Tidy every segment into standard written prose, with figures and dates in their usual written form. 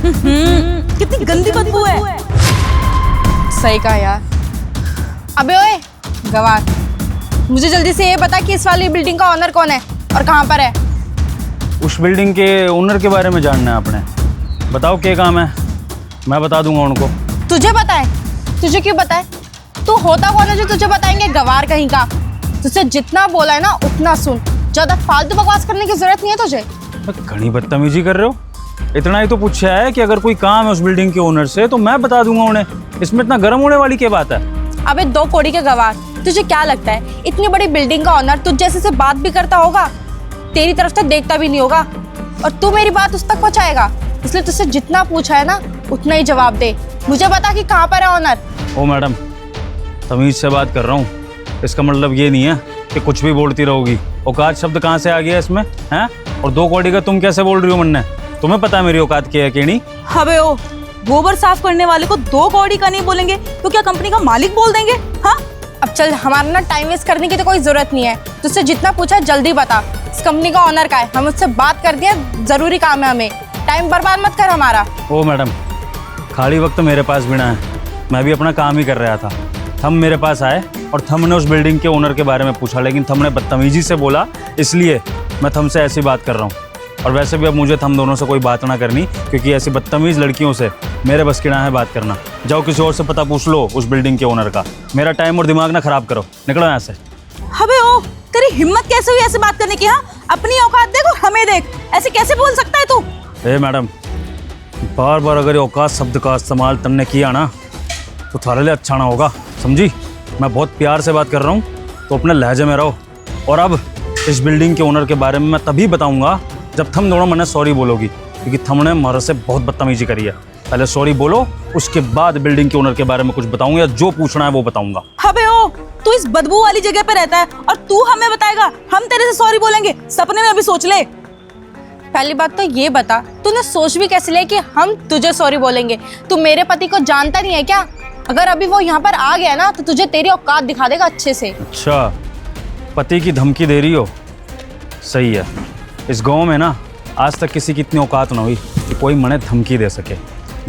कितनी गंदी बदबू है। सही कहा यार। अबे ओए गवार, मुझे जल्दी से ये बता कि इस वाली बिल्डिंग का ओनर कौन है और कहाँ पर है। उस बिल्डिंग के ओनर के बारे में जानना है आपने? बताओ क्या काम है, मैं बता दूंगा उनको। तुझे पता है? तुझे क्यों पता है? तू होता कौन है जो तुझे बताएंगे, गवार कहीं का। तुझसे जितना बोला है ना उतना सुन, ज्यादा फालतू बकवास करने की जरूरत नहीं है तुझे। घनी बदतमीजी कर रहे हो। इतना ही तो पूछा है कि अगर कोई काम है उस बिल्डिंग के ओनर से तो मैं बता दूंगा उन्हें। इसमें इतना गर्म होने वाली क्या बात है? अबे दो कोड़ी के गवार, तुझे क्या लगता है इतनी बड़ी बिल्डिंग का ओनर तुझ जैसे से बात भी करता होगा? तेरी तरफ से देखता भी नहीं होगा और तू मेरी बात उस तक पहुंचाएगा। इसलिए तुझसे जितना पूछा है ना उतना ही जवाब दे। मुझे बता कि कहाँ पर है ओनर। ओ मैडम, तमीज से बात कर रहा हूँ। इसका मतलब ये नहीं है कि कुछ भी बोलती रहोगी। औकात शब्द कहाँ से आ गया इसमें हैं? और दो कौड़ी का तुम कैसे बोल रही हो मन्ने? तुम्हें पता है मेरी औकात क्या है कि नहीं? अबे ओ, गोबर साफ करने वाले को दो कौड़ी का नहीं बोलेंगे तो क्या कंपनी का मालिक बोल देंगे? हाँ अब चल, हमारा ना टाइम वेस्ट करने की तो कोई जरूरत नहीं है। तुझसे जितना पूछा जल्दी बता, इस कंपनी का ओनर का है। हम उससे बात कर दिए, जरूरी काम है हमें। टाइम बर्बाद मत कर हमारा। ओ मैडम, खाली वक्त मेरे पास भी ना है, मैं भी अपना काम ही कर रहा था। थम मेरे पास आए और थम ने उस बिल्डिंग के ओनर के बारे में पूछा, लेकिन थम ने बदतमीजी से बोला, इसलिए मैं थम से ऐसी बात कर रहा हूँ। और वैसे भी अब मुझे थम दोनों से कोई बात ना करनी, क्योंकि ऐसी बदतमीज लड़कियों से मेरे बस की ना है बात करना। जाओ किसी और से पता पूछ लो उस बिल्डिंग के ओनर का। मेरा टाइम और दिमाग ना खराब करो, निकलो यहाँ से। अबे ओ, तेरी हिम्मत कैसे हुई ऐसे बात करने की? हाँ, अपनी औकात देख और हमें देख, ऐसे कैसे बोल सकता है तू? ए मैडम, बार बार अगर ये औकात शब्द का इस्तेमाल तुमने किया ना तो तुम्हारे लिए अच्छा ना होगा, समझी? मैं बहुत प्यार से बात कर रहा हूँ, तो अपने लहजे में रहो। और अब इस बिल्डिंग के ओनर के बारे में मैं तभी बताऊंगा जब थम दोनों मैंने सॉरी बोलोगी, क्योंकि थमने हमारे से बहुत बदतमीजी करी है। पहले सॉरी बोलो, उसके बाद बिल्डिंग के ओनर के बारे में कुछ बताऊंगा, या जो पूछना है वो बताऊंगा। अबे ओ, तू इस बदबू वाली जगह पे रहता है और तू हमें बताएगा? हम तेरे से सॉरी बोलेंगे? सपने में अभी सोच ले। पहली बात तो ये बता, तूने सोच भी कैसे लिया कि हम तुझे सॉरी बोलेंगे? तू मेरे पति को जानता नहीं है क्या? अगर अभी वो यहाँ पर आ गया ना तो तुझे तेरी औकात दिखा देगा अच्छे से। अच्छा, पति की धमकी दे रही हो? सही है। इस गांव में ना आज तक किसी की इतनी औकात ना हुई कि कोई मने धमकी दे सके।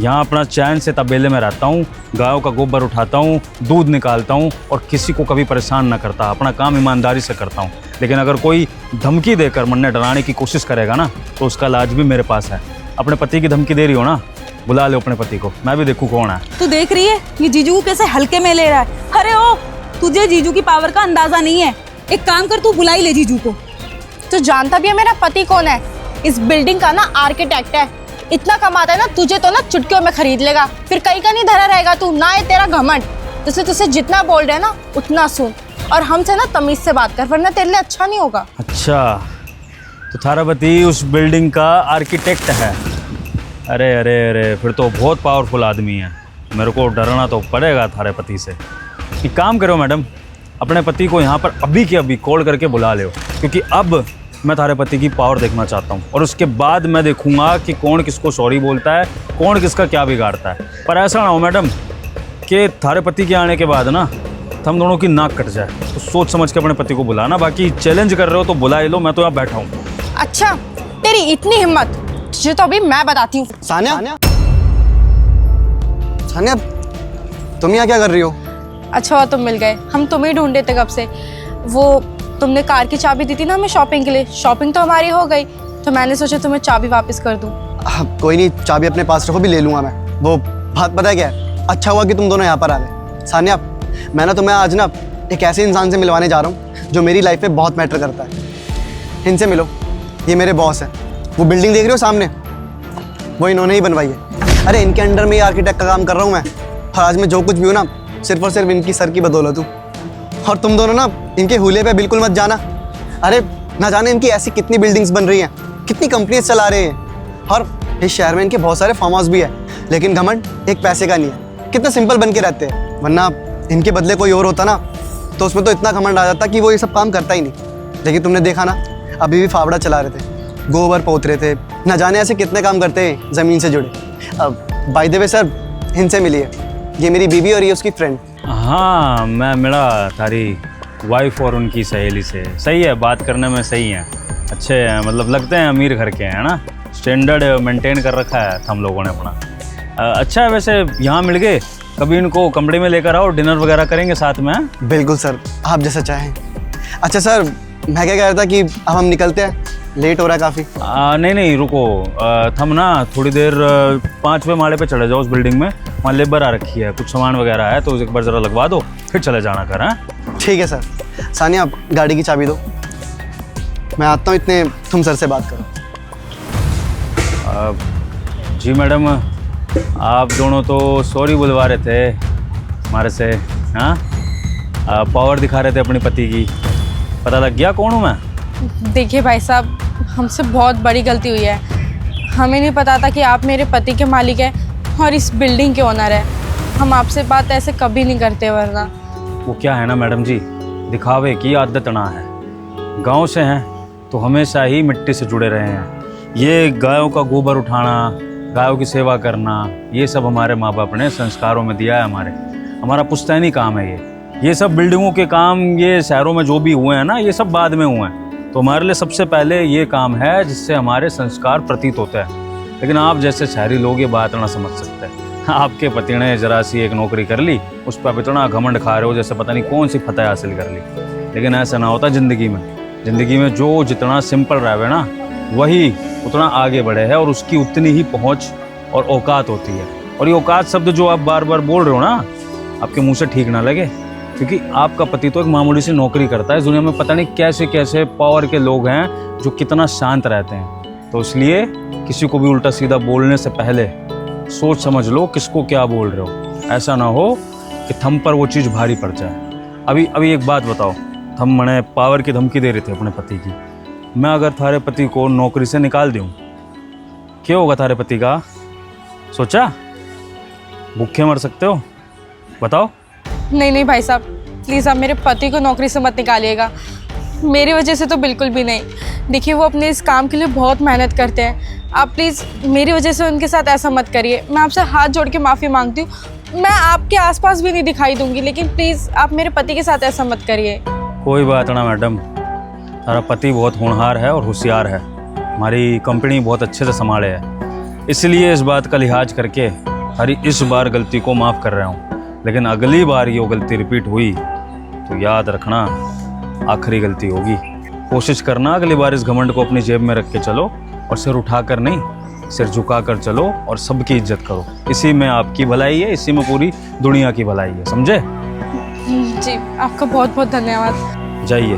यहाँ अपना चैन से तबेले में रहता हूँ, गायों का गोबर उठाता हूँ, दूध निकालता हूँ और किसी को कभी परेशान ना करता। अपना काम ईमानदारी से करता हूँ। लेकिन अगर कोई धमकी देकर मन ने डराने की कोशिश करेगा ना तो उसका इलाज भी मेरे पास है। अपने पति की धमकी दे रही हो ना, बुला लो अपने पति को, मैं भी देखूँ कौन है। तू देख रही है ये जीजू को कैसे हल्के में ले रहा है? अरे ओ, तुझे जीजू की पावर का अंदाजा नहीं है। एक काम कर, तू बुला ही ले जीजू को। तू जानता भी है मेरा पति कौन है? इस बिल्डिंग का ना आर्किटेक्ट है। इतना कमाता है ना, तुझे तो ना चुटकियों में खरीद लेगा। फिर कहीं का नहीं धरा रहेगा तू, ना है तेरा घमंड। तुझसे जितना बोल रहे हैं ना उतना सुन, और हमसे ना तमीज से बात कर, वरना तेरे लिए अच्छा नहीं होगा। अच्छा, तो थारा पति उस बिल्डिंग का आर्किटेक्ट है? अरे अरे अरे, फिर तो बहुत पावरफुल आदमी है। मेरे को डरना तो पड़ेगा थारे पति से। एक काम करो मैडम, अपने पति को यहाँ पर अभी के अभी कॉल करके बुला लो, क्योंकि अब मैं थारे पति की पावर देखना चाहता हूँ। और उसके बाद मैं देखूंगा कि कौन किसको सॉरी बोलता है, कौन किसका क्या बिगाड़ता है। पर ऐसा ना हो मैडम कि थारे पति के आने के बाद ना हम दोनों की नाक कट जाए। तो सोच समझ के अपने पति को बुलाना। बाकी चैलेंज कर रहे हो तो बुला ही लो, मैं तो यहाँ बैठा हूँ। अच्छा, तेरी इतनी हिम्मत, तुझे तो अभी मैं बताती हूँ। सानिया, सानिया, तुम यहाँ क्या कर रही हो? अच्छा हुआ तुम मिल गए, हम तुम्हें ढूंढे थे कब से। वो तुमने कार की चाबी दी थी ना हमें शॉपिंग के लिए, शॉपिंग तो हमारी हो गई, तो मैंने सोचा तुम्हें चाबी वापस कर दूं। कोई नहीं, चाबी अपने पास रखो, भी ले लूंगा मैं। वो बात पता है क्या है? अच्छा हुआ कि तुम दोनों यहाँ पर आ गए। सानिया, मैं ना तुम्हें आज ना एक ऐसे इंसान से मिलवाने जा रहा हूँ जो मेरी लाइफ में बहुत मैटर करता है। इनसे मिलो, ये मेरे बॉस हैं। वो बिल्डिंग देख रहे हो सामने, वो इन्होंने ही बनवाई है। अरे इनके अंडर में ही आर्किटेक्ट का काम कर रहा हूँ मैं, और आज मैं जो कुछ भी हूँ ना सिर्फ और सिर्फ इनकी सर की बदौलत हूँ। और तुम दोनों ना इनके हुले पे बिल्कुल मत जाना। अरे ना जाने इनकी ऐसी कितनी बिल्डिंग्स बन रही हैं, कितनी कंपनीज चला रहे हैं, और इस शहर में इनके बहुत सारे फार्म हाउस भी है। लेकिन घमंड एक पैसे का नहीं है, कितना सिंपल बन के रहते हैं। वरना इनके बदले कोई और होता ना तो उसमें तो इतना घमंड आ जाता कि वो ये सब काम करता ही नहीं। लेकिन तुमने देखा ना, अभी भी फावड़ा चला रहे थे, गोबर पोत रहे थे, ना जाने ऐसे कितने काम करते हैं ज़मीन से जुड़े। बाय द वे सर, इनसे मिलिए, ये मेरी बीवी और ये उसकी फ्रेंड। हाँ, मैं मिला तारी वाइफ और उनकी सहेली से। सही है, बात करने में सही है, अच्छे हैं, मतलब लगते हैं अमीर घर के हैं ना, स्टैंडर्ड मेंटेन कर रखा है हम लोगों ने अपना। अच्छा है वैसे यहाँ मिल गए, कभी इनको कमरे में लेकर आओ, डिनर वगैरह करेंगे साथ में। हाँ? बिल्कुल सर, आप जैसा चाहें। अच्छा सर, मैं क्या कह रहा था कि अब हम निकलते हैं, लेट हो रहा है काफ़ी। नहीं नहीं रुको, थम ना थोड़ी देर 5वें माले पे चले जाओ, उस बिल्डिंग में वहाँ लेबर आ रखी है, कुछ सामान वगैरह है तो एक बार ज़रा लगवा दो, फिर चले जाना कर। हाँ ठीक है सर। सानिया, आप गाड़ी की चाबी दो, मैं आता हूँ, इतने तुम सर से बात करो। जी मैडम, आप दोनों तो सॉरी बुलवा रहे थे हमारे से। हाँ, पावर दिखा रहे थे अपनी पति की, पता लग गया कौन हूँ मैं? देखिए भाई साहब, हमसे बहुत बड़ी गलती हुई है। हमें नहीं पता था कि आप मेरे पति के मालिक हैं और इस बिल्डिंग के ओनर हैं। हम आपसे बात ऐसे कभी नहीं करते वरना। वो क्या है ना मैडम जी, दिखावे की आदत ना है। गांव से हैं तो हमेशा ही मिट्टी से जुड़े रहे हैं। ये गायों का गोबर उठाना, गायों की सेवा करना, ये सब हमारे माँ बाप ने संस्कारों में दिया है। हमारा पुश्तैनी काम है ये सब बिल्डिंगों के काम, ये शहरों में जो भी हुए हैं ना, ये सब बाद में हुए हैं। तो हमारे लिए सबसे पहले ये काम है जिससे हमारे संस्कार प्रतीत होते हैं। लेकिन आप जैसे शहरी लोग ये बात ना समझ सकते। आपके पति ने जरा सी एक नौकरी कर ली, उस पर आप इतना घमंड खा रहे हो जैसे पता नहीं कौन सी फतह हासिल कर ली। लेकिन ऐसा ना होता ज़िंदगी में जो जितना सिंपल रहे ना, वही उतना आगे बढ़े है और उसकी उतनी ही पहुंच और औकात होती है। और ये औकात शब्द जो आप बार बार बोल रहे हो ना, आपके मुंह से ठीक ना लगे, क्योंकि आपका पति तो एक मामूली सी नौकरी करता है। दुनिया में पता नहीं कैसे कैसे पावर के लोग हैं जो कितना शांत रहते हैं। तो इसलिए किसी को भी उल्टा सीधा बोलने से पहले सोच समझ लो किसको क्या बोल रहे हो। ऐसा ना हो कि थम पर वो चीज़ भारी पड़ जाए। अभी एक बात बताओ, थम मने पावर की धमकी दे रहे थे अपने पति की। मैं अगर थारे पति को नौकरी से निकाल दूं, क्या होगा थारे पति का? सोचा? भूखे मर सकते हो, बताओ। नहीं भाई साहब, प्लीज़ आप मेरे पति को नौकरी से मत निकालिएगा। मेरी वजह से तो बिल्कुल भी नहीं। देखिए, वो अपने इस काम के लिए बहुत मेहनत करते हैं। आप प्लीज़ मेरी वजह से उनके साथ ऐसा मत करिए। मैं आपसे हाथ जोड़ के माफ़ी मांगती हूँ। मैं आपके आसपास भी नहीं दिखाई दूंगी, लेकिन प्लीज़ आप मेरे पति के साथ ऐसा मत करिए। कोई बात ना मैडम, हमारा पति बहुत होनहार है और होशियार है, हमारी कंपनी बहुत अच्छे से संभाले है, इसलिए इस बात का लिहाज करके हमारी इस बार गलती को माफ़ कर रहा हूँ। लेकिन अगली बार ये गलती रिपीट हुई तो याद रखना आखिरी गलती होगी। कोशिश करना अगली बार इस घमंड को अपनी जेब में रख के चलो और सिर उठाकर नहीं, सिर झुकाकर चलो और सबकी इज्जत करो। इसी में आपकी भलाई है, इसी में पूरी दुनिया की भलाई है, समझे? जी, आपका बहुत बहुत धन्यवाद। जाइए।